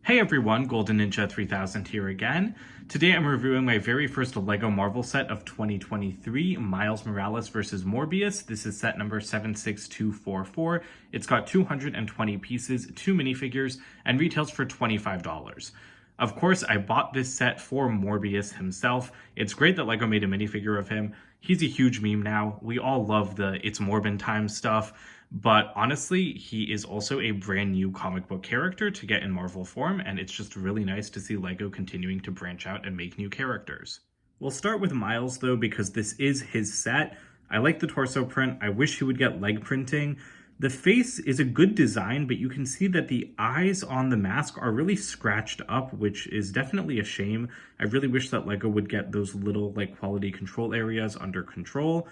Hey everyone, Golden Ninja 3000 here again. Today I'm reviewing my very first LEGO Marvel set of 2023, Miles Morales vs. Morbius. This is set number 76244. It's got 220 pieces, 2 minifigures, and retails for $25. Of course, I bought this set for Morbius himself. It's great that LEGO made a minifigure of him. He's a huge meme now. We all love the It's Morbin time stuff. But honestly, he is also a brand new comic book character to get in Marvel form, and it's just really nice to see LEGO continuing to branch out and make new characters. We'll start with Miles though, because this is his set. I like the torso print. I wish he would get leg printing. The face is a good design, but you can see that the eyes on the mask are really scratched up, which is definitely a shame. I really wish that LEGO would get those little quality control areas under control.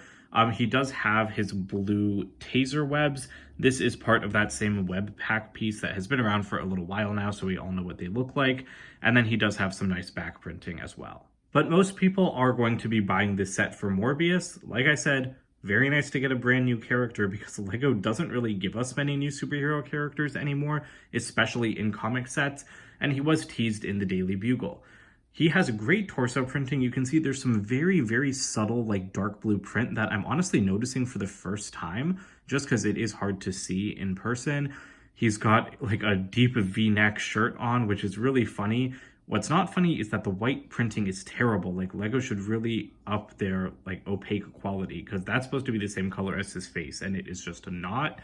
He does have his blue taser webs. This is part of that same web pack piece that has been around for a little while now, so we all know what they look like. And then he does have some nice back printing as well. But most people are going to be buying this set for Morbius. Like I said, very nice to get a brand new character because LEGO doesn't really give us many new superhero characters anymore, especially in comic sets, and he was teased in the Daily Bugle. He has great torso printing. You can see there's some very, very subtle dark blue print that I'm honestly noticing for the first time, just because it is hard to see in person. He's got a deep V-neck shirt on, which is really funny. What's not funny is that the white printing is terrible. LEGO should really up their opaque quality, because that's supposed to be the same color as his face, and it is just not.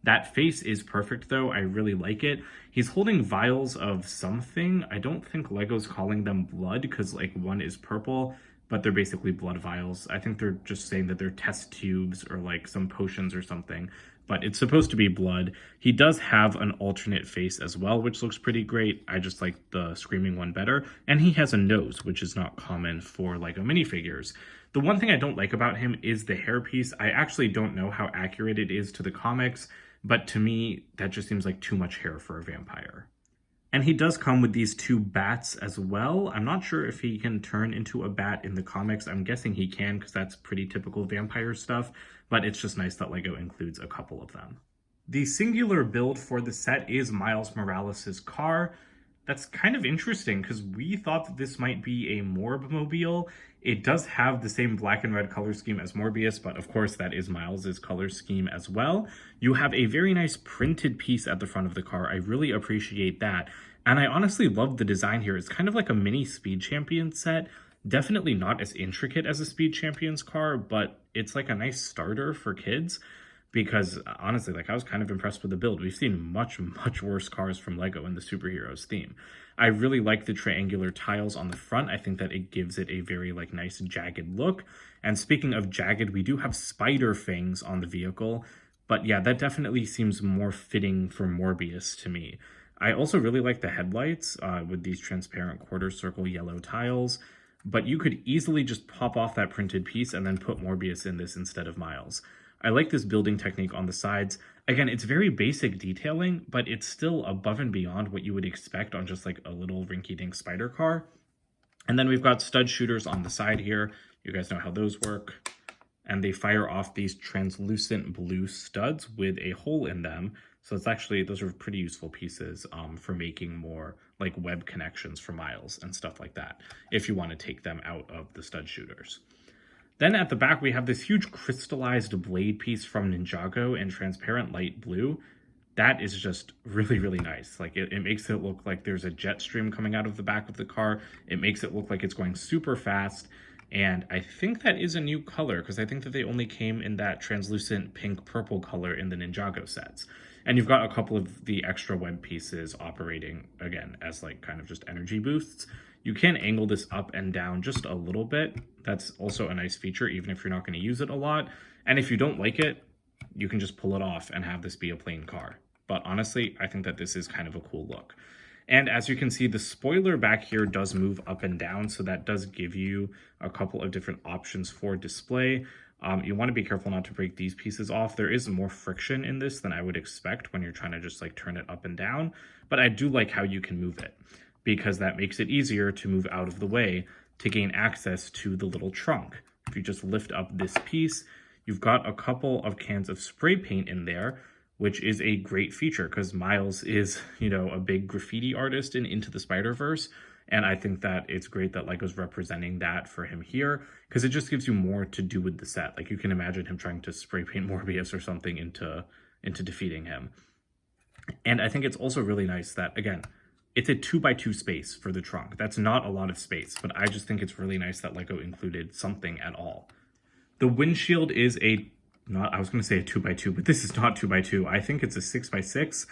That face is perfect though. I really like it. He's holding vials of something. I don't think LEGO's calling them blood, because one is purple, but they're basically blood vials. I think they're just saying that they're test tubes or some potions or something, but it's supposed to be blood. He does have an alternate face as well, which looks pretty great. I just like the screaming one better. And he has a nose, which is not common for LEGO minifigures. The one thing I don't like about him is the hairpiece. I actually don't know how accurate it is to the comics, but to me, that just seems like too much hair for a vampire. And he does come with these 2 bats as well. I'm not sure if he can turn into a bat in the comics. I'm guessing he can, because that's pretty typical vampire stuff, but it's just nice that LEGO includes a couple of them. The singular build for the set is Miles Morales' car. That's kind of interesting, because we thought that this might be a Morbmobile. It does have the same black and red color scheme as Morbius, but of course that is Miles's color scheme as well. You have a very nice printed piece at the front of the car. I really appreciate that. And I honestly love the design here. It's kind of like a mini Speed Champions set. Definitely not as intricate as a Speed Champions car, but it's a nice starter for kids. Because honestly, I was kind of impressed with the build. We've seen much, much worse cars from LEGO in the superheroes theme. I really like the triangular tiles on the front. I think that it gives it a very nice jagged look. And speaking of jagged, we do have spider fangs on the vehicle. But yeah, that definitely seems more fitting for Morbius to me. I also really like the headlights with these transparent quarter circle yellow tiles. But you could easily just pop off that printed piece and then put Morbius in this instead of Miles. I like this building technique on the sides. Again, it's very basic detailing, but it's still above and beyond what you would expect on just a little rinky-dink spider car. And then we've got stud shooters on the side here. You guys know how those work. And they fire off these translucent blue studs with a hole in them. So it's actually, those are pretty useful pieces for making more web connections for Miles and stuff like that, if you want to take them out of the stud shooters. Then at the back, we have this huge crystallized blade piece from Ninjago in transparent light blue. That is just really, really nice. It makes it look like there's a jet stream coming out of the back of the car. It makes it look like it's going super fast. And I think that is a new color, because I think that they only came in that translucent pink-purple color in the Ninjago sets. And you've got a couple of the extra web pieces operating, again, as kind of just energy boosts. You can angle this up and down just a little bit. That's also a nice feature, even if you're not going to use it a lot. And if you don't like it, you can just pull it off and have this be a plain car. But honestly, I think that this is kind of a cool look. And as you can see, the spoiler back here does move up and down, so that does give you a couple of different options for display. You want to be careful not to break these pieces off. There is more friction in this than I would expect when you're trying to just turn it up and down. But I do like how you can move it, because that makes it easier to move out of the way to gain access to the little trunk. If you just lift up this piece, you've got a couple of cans of spray paint in there, which is a great feature because Miles is, you know, a big graffiti artist in Into the Spider-Verse. And I think that it's great that LEGO's representing that for him here because it just gives you more to do with the set. Like you can imagine him trying to spray paint Morbius or something into defeating him. And I think it's also really nice that, again, it's a 2x2 space for the trunk. That's not a lot of space, but I just think it's really nice that LEGO included something at all. The windshield is I was going to say a 2x2, but this is not 2x2. I think it's a 6x6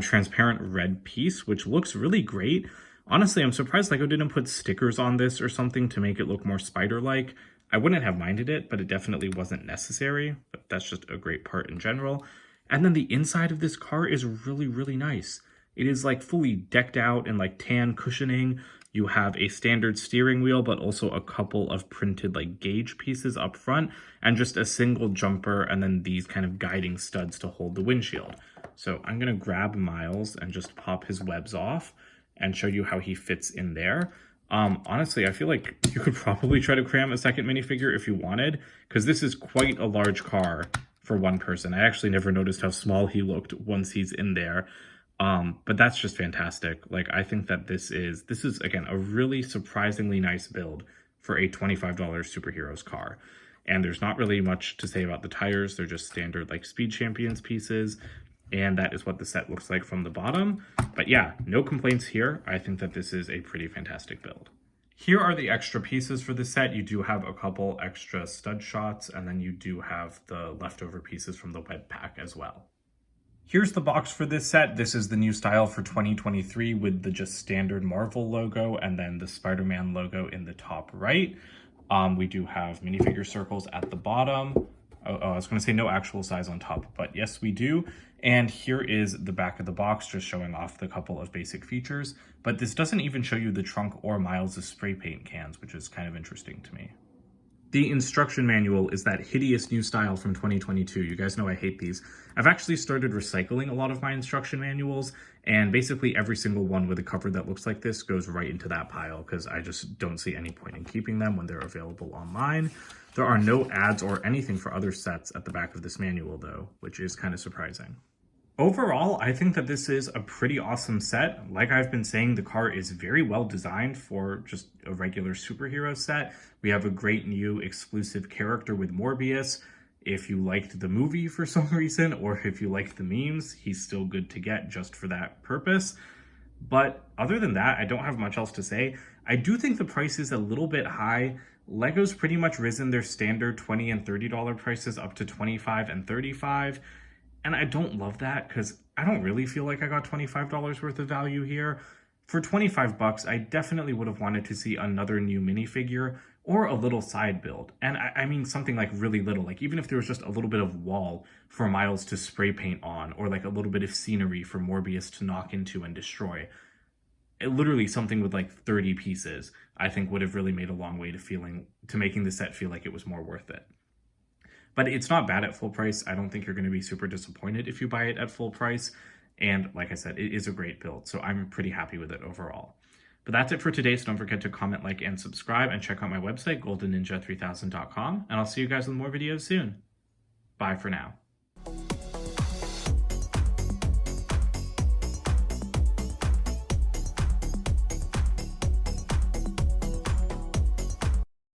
transparent red piece, which looks really great. Honestly, I'm surprised LEGO didn't put stickers on this or something to make it look more spider-like. I wouldn't have minded it, but it definitely wasn't necessary. But that's just a great part in general. And then the inside of this car is really, really nice. It is like fully decked out in like tan cushioning. You have a standard steering wheel, but also a couple of printed like gauge pieces up front and just a single jumper and then these kind of guiding studs to hold the windshield. So I'm going to grab Miles and just pop his webs off and show you how he fits in there. Honestly, I feel like you could probably try to cram a second minifigure if you wanted, because this is quite a large car for one person. I actually never noticed how small he looked once he's in there. But that's just fantastic. Like, I think that this is again, a really surprisingly nice build for a $25 superheroes car. And there's not really much to say about the tires. They're just standard like Speed Champions pieces. And that is what the set looks like from the bottom. But yeah, no complaints here. I think that this is a pretty fantastic build. Here are the extra pieces for the set. You do have a couple extra stud shots, and then you do have the leftover pieces from the web pack as well. Here's the box for this set. This is the new style for 2023 with the just standard Marvel logo and then the Spider-Man logo in the top right. We do have minifigure circles at the bottom. I was going to say no actual size on top, but yes, we do. And here is the back of the box, just showing off the couple of basic features. But this doesn't even show you the trunk or Miles' spray paint cans, which is kind of interesting to me. The instruction manual is that hideous new style from 2022. You guys know I hate these. I've actually started recycling a lot of my instruction manuals, and basically every single one with a cover that looks like this goes right into that pile because I just don't see any point in keeping them when they're available online. There are no ads or anything for other sets at the back of this manual though, which is kind of surprising. Overall, I think that this is a pretty awesome set. Like I've been saying, the car is very well designed for just a regular superhero set. We have a great new exclusive character with Morbius. If you liked the movie for some reason, or if you liked the memes, he's still good to get just for that purpose. But other than that, I don't have much else to say. I do think the price is a little bit high. LEGO's pretty much risen their standard $20 and $30 prices up to $25 and $35. And I don't love that because I don't really feel like I got $25 worth of value here. For 25 bucks, I definitely would have wanted to see another new minifigure or a little side build. And I mean something like really little, like even if there was just a little bit of wall for Miles to spray paint on, or like a little bit of scenery for Morbius to knock into and destroy. Literally something with like 30 pieces, I think would have really made a long way to making the set feel like it was more worth it. But it's not bad at full price. I don't think you're going to be super disappointed if you buy it at full price. And like I said, it is a great build, so I'm pretty happy with it overall. But that's it for today, so don't forget to comment, like, and subscribe, and check out my website, goldenninja3000.com, and I'll see you guys with more videos soon. Bye for now.